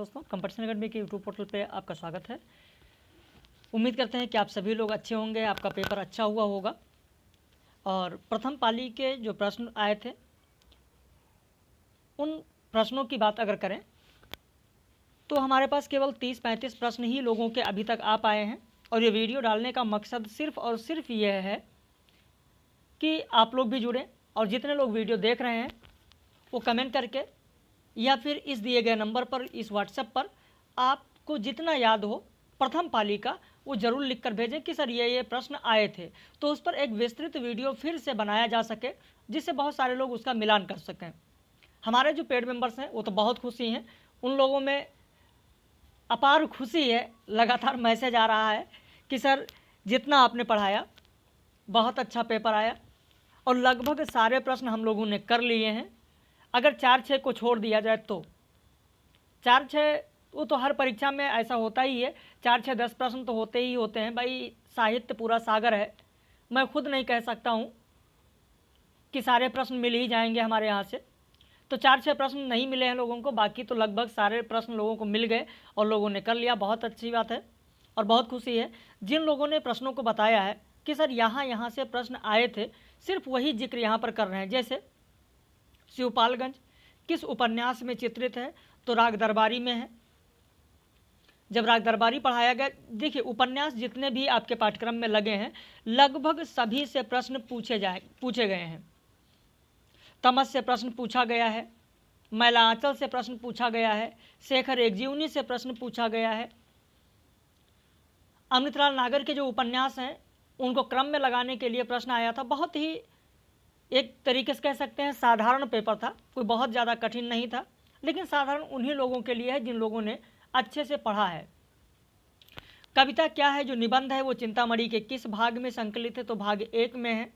दोस्तों, competition academy के YouTube portal पे आपका स्वागत है। उम्मीद करते हैं कि आप सभी लोग अच्छे होंगे, आपका पेपर अच्छा हुआ होगा। और प्रथम पाली के जो प्रश्न आए थे उन प्रश्नों की बात अगर करें तो हमारे पास केवल 30-35 प्रश्न ही लोगों के अभी तक आ पाए हैं। और ये वीडियो डालने का मकसद सिर्फ और सिर्फ यह है कि आप लोग भी जुड़ें और जितने लोग वीडियो देख रहे हैं वो कमेंट करके या फिर इस दिए गए नंबर पर, इस व्हाट्सएप पर आपको जितना याद हो प्रथम पाली का वो ज़रूर लिख कर भेजें कि सर ये प्रश्न आए थे, तो उस पर एक विस्तृत वीडियो फिर से बनाया जा सके जिससे बहुत सारे लोग उसका मिलान कर सकें। हमारे जो पेड मेंबर्स हैं वो तो बहुत खुशी हैं, उन लोगों में अपार खुशी है। लगातार मैसेज आ रहा है कि सर जितना आपने पढ़ाया बहुत अच्छा पेपर आया और लगभग सारे प्रश्न हम लोगों ने कर लिए हैं। अगर 4-6 को छोड़ दिया जाए तो 4-6 वो तो हर परीक्षा में ऐसा होता ही है, 4-6-10 प्रश्न तो होते ही होते हैं भाई। साहित्य पूरा सागर है, मैं खुद नहीं कह सकता हूँ कि सारे प्रश्न मिल ही जाएंगे हमारे यहाँ से। तो 4-6 प्रश्न नहीं मिले हैं लोगों को, बाकी तो लगभग सारे प्रश्न लोगों को मिल गए और लोगों ने कर लिया। बहुत अच्छी बात है और बहुत खुशी है। जिन लोगों ने प्रश्नों को बताया है कि सर यहाँ से प्रश्न आए थे, सिर्फ वही जिक्र यहाँ पर कर रहे हैं। जैसे शिवपालगंज किस उपन्यास में चित्रित है, तो राग दरबारी में है। जब राग दरबारी पढ़ाया गया, देखिए उपन्यास जितने भी आपके पाठ्यक्रम में लगे हैं लगभग सभी से प्रश्न पूछे गए हैं। तमस से प्रश्न पूछा गया है, मैला आंचल से प्रश्न पूछा गया है, शेखर एकजीवनी से प्रश्न पूछा गया है। अमृतलाल नागर के जो उपन्यास हैं उनको क्रम में लगाने के लिए प्रश्न आया था। बहुत ही एक तरीके से कह सकते हैं साधारण पेपर था, कोई बहुत ज़्यादा कठिन नहीं था, लेकिन साधारण उन्हीं लोगों के लिए है जिन लोगों ने अच्छे से पढ़ा है। कविता क्या है, जो निबंध है वो चिंतामणि के किस भाग में संकलित है, तो भाग 1 में है।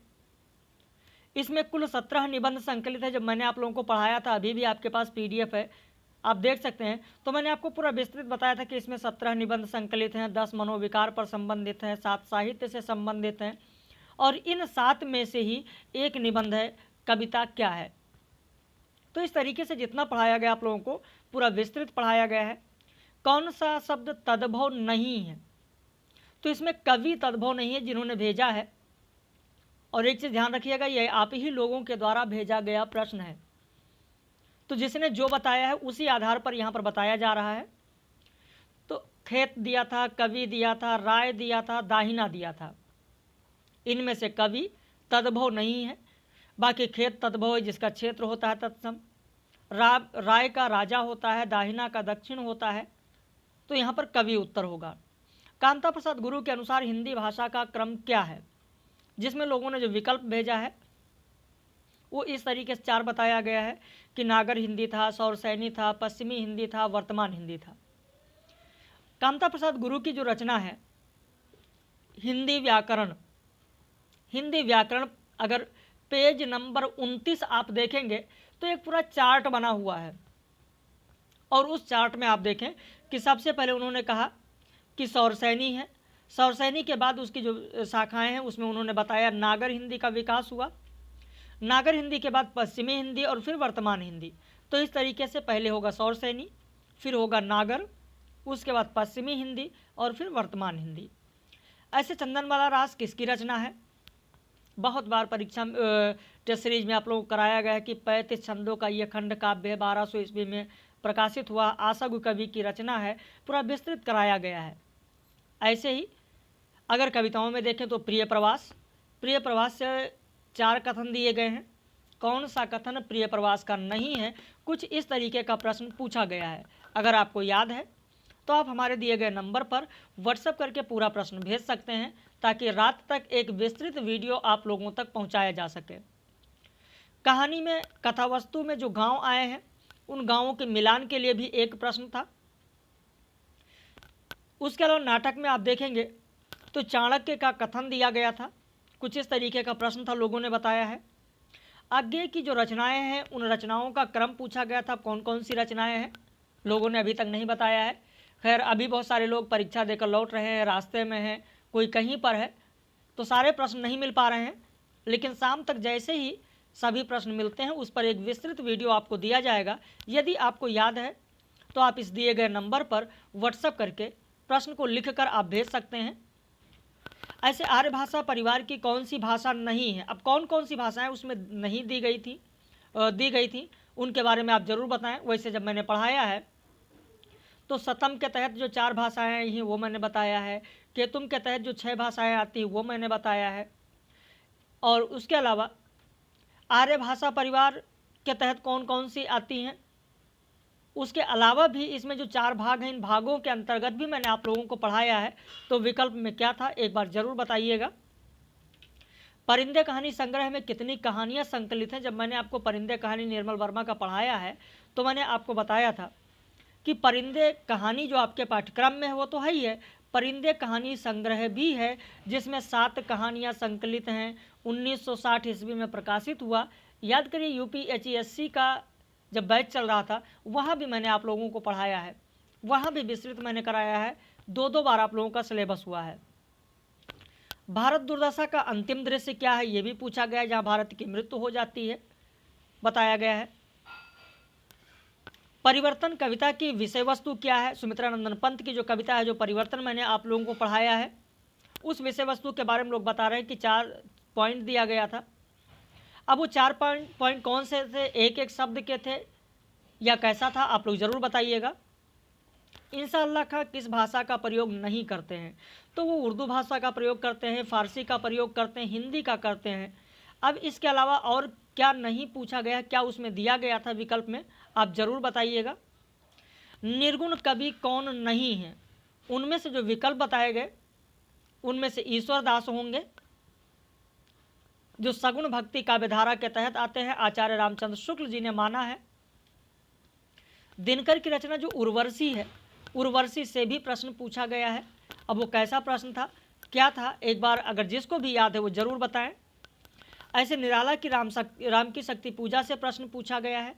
इसमें कुल 17 निबंध संकलित है। जब मैंने आप लोगों को पढ़ाया था, अभी भी आपके पास PDF है, आप देख सकते हैं, तो मैंने आपको पूरा विस्तृत बताया था कि इसमें 17 निबंध संकलित हैं, 10 मनोविकार पर संबंधित हैं, 7 साहित्य से संबंधित हैं और इन 7 में से ही एक निबंध है कविता क्या है। तो इस तरीके से जितना पढ़ाया गया आप लोगों को पूरा विस्तृत पढ़ाया गया है। कौन सा शब्द तद्भव नहीं है, तो इसमें कवि तद्भव नहीं है जिन्होंने भेजा है। और एक चीज़ ध्यान रखिएगा, यह आप ही लोगों के द्वारा भेजा गया प्रश्न है, तो जिसने जो बताया है उसी आधार पर यहाँ पर बताया जा रहा है। तो खेत दिया था, कवि दिया था, राय दिया था, दाहिना दिया था। इनमें से कवि तद्भव नहीं है, बाकी खेत तद्भव है जिसका क्षेत्र होता है तत्सम, राय का राजा होता है, दाहिना का दक्षिण होता है, तो यहाँ पर कवि उत्तर होगा। कांता प्रसाद गुरु के अनुसार हिंदी भाषा का क्रम क्या है, जिसमें लोगों ने जो विकल्प भेजा है वो इस तरीके से 4 बताया गया है कि नागर हिंदी था, सौरसैनी था, पश्चिमी हिंदी था, वर्तमान हिंदी था। कांता प्रसाद गुरु की जो रचना है हिंदी व्याकरण, अगर पेज नंबर 29 आप देखेंगे तो एक पूरा चार्ट बना हुआ है और उस चार्ट में आप देखें कि सबसे पहले उन्होंने कहा कि सौरसैनी है, सौरसैनी के बाद उसकी जो शाखाएं हैं उसमें उन्होंने बताया नागर हिंदी का विकास हुआ, नागर हिंदी के बाद पश्चिमी हिंदी और फिर वर्तमान हिंदी। तो इस तरीके से पहले होगा सौरसैनी, फिर होगा नागर, उसके बाद पश्चिमी हिंदी और फिर वर्तमान हिंदी। ऐसे चंदनवाला रास किसकी रचना है, बहुत बार परीक्षा टेस्ट सीरीज में आप लोगों को कराया गया है कि 35 छंदों का यह खंड काव्य 1200 ईस्वी में प्रकाशित हुआ, आशगु कवि की रचना है, पूरा विस्तृत कराया गया है। ऐसे ही अगर कविताओं में देखें तो प्रिय प्रवास से 4 कथन दिए गए हैं, कौन सा कथन प्रिय प्रवास का नहीं है, कुछ इस तरीके का प्रश्न पूछा गया है। अगर आपको याद है तो आप हमारे दिए गए नंबर पर व्हाट्सएप करके पूरा प्रश्न भेज सकते हैं ताकि रात तक एक विस्तृत वीडियो आप लोगों तक पहुंचाया जा सके। कहानी में कथावस्तु में जो गांव आए हैं उन गांवों के मिलान के लिए भी एक प्रश्न था। उसके अलावा नाटक में आप देखेंगे तो चाणक्य का कथन दिया गया था, कुछ इस तरीके का प्रश्न था, लोगों ने बताया है। आगे की जो रचनाएं हैं उन रचनाओं का क्रम पूछा गया था, कौन कौन सी रचनाएं हैं, लोगों ने अभी तक नहीं बताया है। खैर अभी बहुत सारे लोग परीक्षा देकर लौट रहे हैं, रास्ते में हैं, कोई कहीं पर है, तो सारे प्रश्न नहीं मिल पा रहे हैं, लेकिन शाम तक जैसे ही सभी प्रश्न मिलते हैं उस पर एक विस्तृत वीडियो आपको दिया जाएगा। यदि आपको याद है तो आप इस दिए गए नंबर पर व्हाट्सएप करके प्रश्न को लिखकर आप भेज सकते हैं। ऐसे आर्य भाषा परिवार की कौन सी भाषा नहीं है, अब कौन कौन सी भाषाएं उसमें नहीं दी गई थी उनके बारे में आप ज़रूर बताएं। वैसे जब मैंने पढ़ाया है तो शतम के तहत जो 4 भाषाएं आई हैं वो मैंने बताया है, केतुम के तहत जो 6 भाषाएं आती हैं वो मैंने बताया है, और उसके अलावा आर्य भाषा परिवार के तहत कौन कौन सी आती हैं, उसके अलावा भी इसमें जो 4 भाग हैं इन भागों के अंतर्गत भी मैंने आप लोगों को पढ़ाया है। तो विकल्प में क्या था एक बार ज़रूर बताइएगा। परिंदे कहानी संग्रह में कितनी कहानियाँ संकलित हैं, जब मैंने आपको परिंदे कहानी निर्मल वर्मा का पढ़ाया है तो मैंने आपको बताया था कि परिंदे कहानी जो आपके पाठ्यक्रम में है वो तो है ही है, परिंदे कहानी संग्रह भी है जिसमें 7 कहानियाँ संकलित हैं, 1960 ईस्वी में प्रकाशित हुआ। याद करिए UPHESC का जब बैच चल रहा था वहाँ भी मैंने आप लोगों को पढ़ाया है, वहाँ भी विस्तृत मैंने कराया है, 2 बार आप लोगों का सिलेबस हुआ है। भारत दुर्दशा का अंतिम दृश्य क्या है ये भी पूछा गया है, जहाँ भारत की मृत्यु हो जाती है बताया गया है। परिवर्तन कविता की विषय वस्तु क्या है, सुमित्रा नंदन पंत की जो कविता है जो परिवर्तन मैंने आप लोगों को पढ़ाया है उस विषय वस्तु के बारे में लोग बता रहे हैं कि 4 पॉइंट दिया गया था। अब वो 4 पॉइंट कौन से थे, एक एक शब्द के थे या कैसा था, आप लोग ज़रूर बताइएगा। इंशाअल्लाह का किस भाषा का प्रयोग नहीं करते हैं, तो वो उर्दू भाषा का प्रयोग करते हैं, फारसी का प्रयोग करते हैं, हिंदी का करते हैं। अब इसके अलावा और क्या नहीं पूछा गया, क्या उसमें दिया गया था विकल्प में, आप ज़रूर बताइएगा। निर्गुण कवि कौन नहीं है, उनमें से जो विकल्प बताए गए उनमें से ईश्वर दास होंगे जो सगुण भक्ति काव्यधारा के तहत आते हैं, आचार्य रामचंद्र शुक्ल जी ने माना है। दिनकर की रचना जो उर्वशी है, उर्वशी से भी प्रश्न पूछा गया है। अब वो कैसा प्रश्न था, क्या था, एक बार अगर जिसको भी याद है वो ज़रूर बताएं। ऐसे निराला की राम की शक्ति पूजा से प्रश्न पूछा गया है।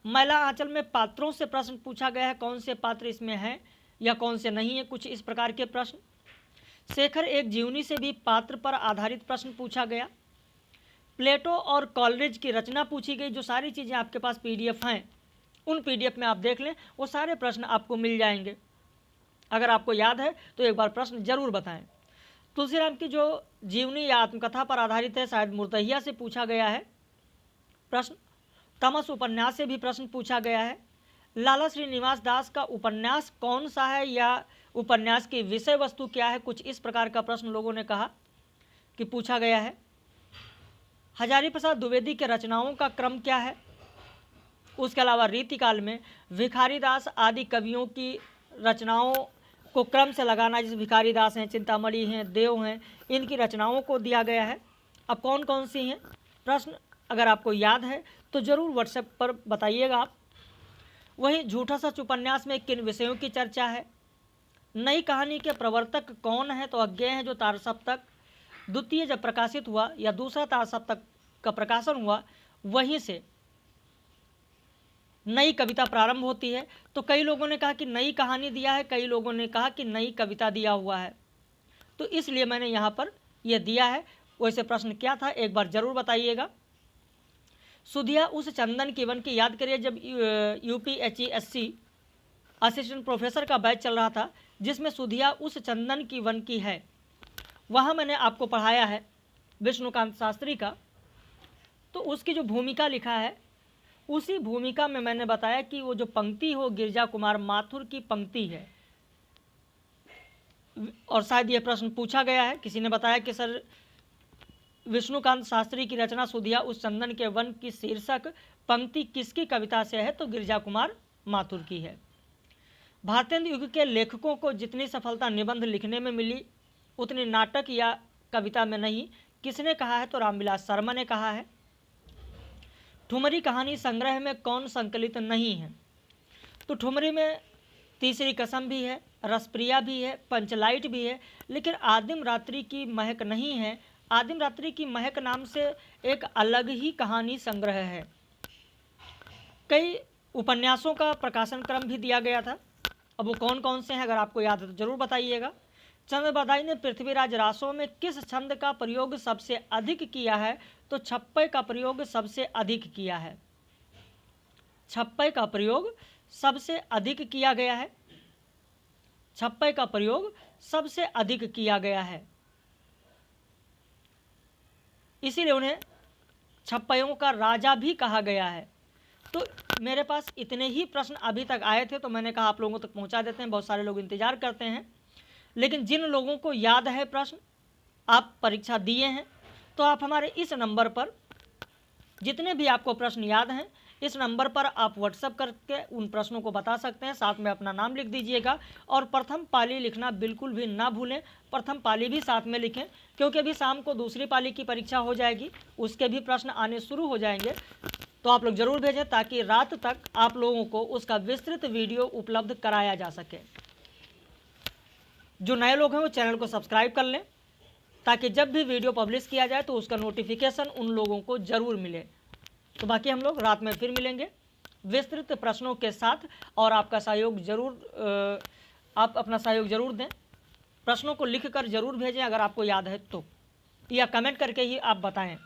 मैला आंचल में पात्रों से प्रश्न पूछा गया है, कौन से पात्र इसमें हैं या कौन से नहीं है, कुछ इस प्रकार के प्रश्न। शेखर एक जीवनी से भी पात्र पर आधारित प्रश्न पूछा गया। प्लेटो और कॉलरिज की रचना पूछी गई। जो सारी चीज़ें आपके पास PDF हैं उन PDF में आप देख लें, वो सारे प्रश्न आपको मिल जाएंगे। अगर आपको याद है तो एक बार प्रश्न जरूर बताएं। तुलसीराम की जो जीवनी या आत्मकथा पर आधारित है, शायद मुर्तहिया से पूछा गया है प्रश्न। तमस उपन्यास से भी प्रश्न पूछा गया है। लाला श्रीनिवास दास का उपन्यास कौन सा है या उपन्यास की विषय वस्तु क्या है, कुछ इस प्रकार का प्रश्न लोगों ने कहा कि पूछा गया है। हजारी प्रसाद द्विवेदी के रचनाओं का क्रम क्या है। उसके अलावा रीतिकाल में भिखारी दास आदि कवियों की रचनाओं को क्रम से लगाना, जैसे भिखारी दास हैं, चिंतामणि हैं, देव हैं, इनकी रचनाओं को दिया गया है। अब कौन कौन सी हैं प्रश्न अगर आपको याद है तो ज़रूर व्हाट्सएप पर बताइएगा आप। वहीं झूठा सच उपन्यास में किन विषयों की चर्चा है। नई कहानी के प्रवर्तक कौन है, तो अज्ञेय हैं जो तारसप्तक द्वितीय जब प्रकाशित हुआ या दूसरा तारसप्तक का प्रकाशन हुआ वहीं से नई कविता प्रारंभ होती है। तो कई लोगों ने कहा कि नई कहानी दिया है, कई लोगों ने कहा कि नई कविता दिया हुआ है, तो इसलिए मैंने यहाँ पर यह दिया है। वैसे प्रश्न क्या था एक बार ज़रूर बताइएगा। सुधिया उस चंदन की वन की, याद करिए जब UPHESC असिस्टेंट प्रोफेसर का बैच चल रहा था जिसमें सुधिया उस चंदन की वन की है, वहाँ मैंने आपको पढ़ाया है विष्णुकांत शास्त्री का। तो उसकी जो भूमिका लिखा है उसी भूमिका में मैंने बताया कि वो जो पंक्ति हो गिरजा कुमार माथुर की पंक्ति है। और शायद ये प्रश्न पूछा गया है, किसी ने बताया कि सर विष्णुकांत शास्त्री की रचना सुधिया उस चंदन के वन की शीर्षक पंक्ति किसकी कविता से है, तो गिरजा कुमार माथुर की है। भारतेंदु युग के लेखकों को जितनी सफलता निबंध लिखने में मिली उतनी नाटक या कविता में नहीं, किसने कहा है, तो रामविलास शर्मा ने कहा है। ठुमरी कहानी संग्रह में कौन संकलित नहीं है, तो ठुमरी में तीसरी कसम भी है, रसप्रिया भी है, पंचलाइट भी है, लेकिन आदिम रात्रि की महक नहीं है। आदिम रात्रि की महक नाम से एक अलग ही कहानी संग्रह है। कई उपन्यासों का प्रकाशन क्रम भी दिया गया था। अब वो कौन कौन से हैं अगर आपको याद है तो जरूर बताइएगा। चंद्रबरदाई ने पृथ्वीराज रासों में किस छंद का प्रयोग सबसे अधिक किया है, तो छप्पय का प्रयोग सबसे अधिक किया है। छप्पय का प्रयोग सबसे अधिक किया गया है, छप्पे का प्रयोग सबसे अधिक किया गया है, इसीलिए उन्हें छप्पयों का राजा भी कहा गया है। तो मेरे पास इतने ही प्रश्न अभी तक आए थे, तो मैंने कहा आप लोगों तक पहुंचा देते हैं, बहुत सारे लोग इंतजार करते हैं। लेकिन जिन लोगों को याद है प्रश्न, आप परीक्षा दिए हैं, तो आप हमारे इस नंबर पर जितने भी आपको प्रश्न याद हैं, इस नंबर पर आप व्हाट्सएप करके उन प्रश्नों को बता सकते हैं। साथ में अपना नाम लिख दीजिएगा और प्रथम पाली लिखना बिल्कुल भी ना भूलें, प्रथम पाली भी साथ में लिखें, क्योंकि अभी शाम को दूसरी पाली की परीक्षा हो जाएगी, उसके भी प्रश्न आने शुरू हो जाएंगे। तो आप लोग ज़रूर भेजें ताकि रात तक आप लोगों को उसका विस्तृत वीडियो उपलब्ध कराया जा सके। जो नए लोग हैं वो चैनल को सब्सक्राइब कर लें ताकि जब भी वीडियो पब्लिश किया जाए तो उसका नोटिफिकेशन उन लोगों को ज़रूर मिले। तो बाकी हम लोग रात में फिर मिलेंगे विस्तृत प्रश्नों के साथ, और आपका सहयोग ज़रूर, आप अपना सहयोग ज़रूर दें। प्रश्नों को लिखकर ज़रूर भेजें अगर आपको याद है तो, या कमेंट करके ही आप बताएं।